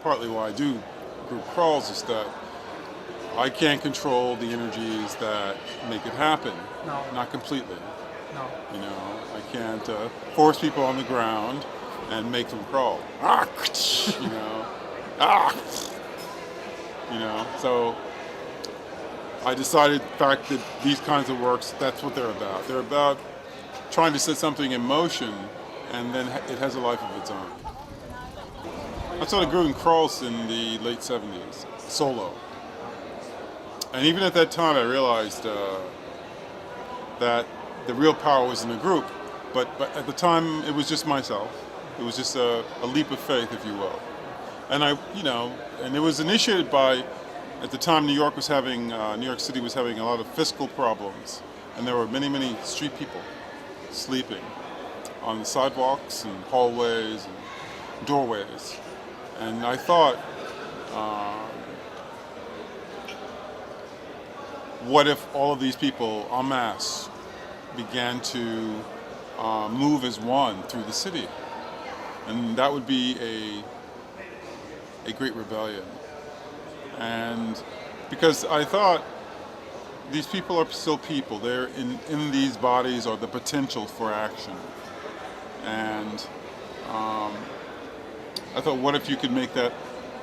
partly why I do group crawls is that I can't control the energies that make it happen. No. Not completely. No. You know, I can't force people on the ground and make them crawl. Ah, you know, ah, you know. So I decided, in fact, that these kinds of works, that's what they're about. They're about trying to set something in motion, and then it has a life of its own. I started doing crawls in the late 70s, solo. And even at that time, I realized that the real power was in a group. But at the time, it was just myself. It was just a leap of faith, if you will. And and it was initiated by, at the time, New York City was having a lot of fiscal problems. And there were many, many street people sleeping on the sidewalks and hallways and doorways. And I thought, what if all of these people en masse began to move as one through the city? And that would be a great rebellion. And because I thought these people are still people, they're in these bodies are the potential for action. And I thought, what if you could make that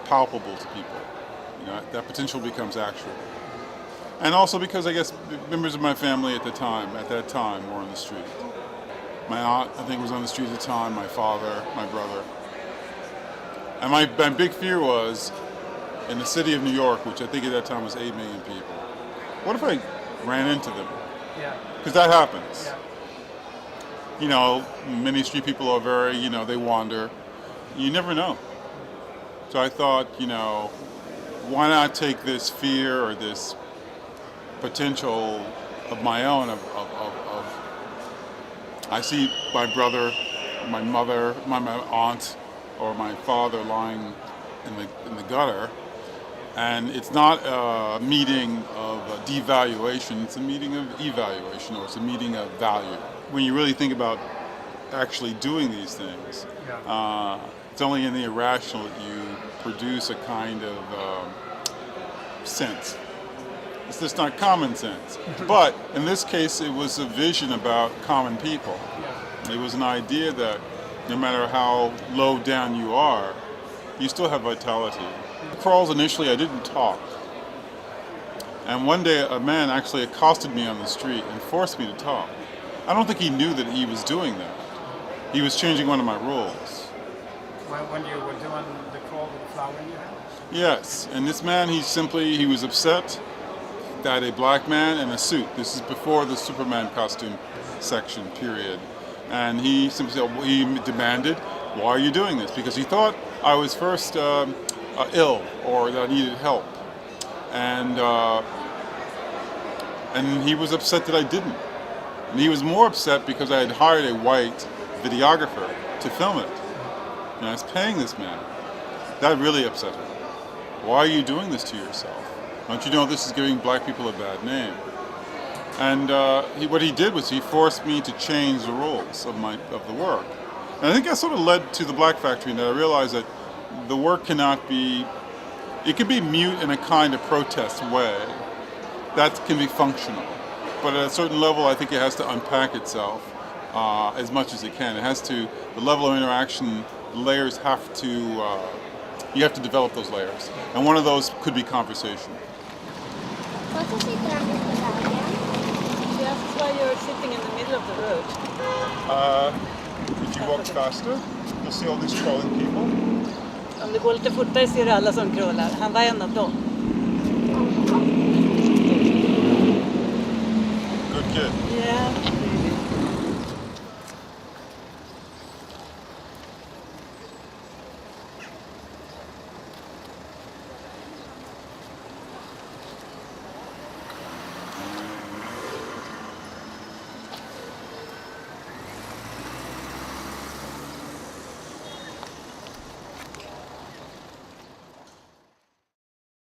palpable to people? You know, that potential becomes actual. And also because I guess members of my family at that time, were on the street. My aunt, I think, was on the street at the time, my father, my brother. And my big fear was, in the city of New York, which I think at that time was 8 million people, what if I ran into them? Yeah. Because that happens. Yeah. You know, many street people are very, they wander. You never know. So I thought, why not take this fear or this potential of my own of I see my brother, my mother, my aunt, or my father lying in the gutter, and it's not a meeting of devaluation, it's a meeting of evaluation, or it's a meeting of value. When you really think about actually doing these things, it's only in the irrational that you produce a kind of sense. It's just not common sense. But in this case, it was a vision about common people. It was an idea that no matter how low down you are, you still have vitality. Crawls initially, I didn't talk. And one day a man actually accosted me on the street and forced me to talk. I don't think he knew that he was doing that. He was changing one of my rules. When you were doing the crawl with the flower in your hand? Yes, and this man, he was upset that a black man in a suit, this is before the Superman costume section period, and he simply said, he demanded, why are you doing this? Because he thought I was first ill or that I needed help. And he was upset that I didn't. And he was more upset because I had hired a white videographer to film it. And I was paying this man. That really upset him. Why are you doing this to yourself? Don't you know this is giving black people a bad name? And what he did was he forced me to change the rules of the work. And I think that sort of led to the Black Factory, and I realized that the work cannot be, it can be mute in a kind of protest way. That can be functional. But at a certain level, I think it has to unpack itself as much as it can. It has to, the level of interaction, the layers have to, you have to develop those layers. And one of those could be conversation. Varför sitter han mitt på vägen? That's why you're sitting in the middle of the road. If you walk faster, you'll see all these crawling people. Om det går lite fortare ser du alla som crawlar. Han var en av dem.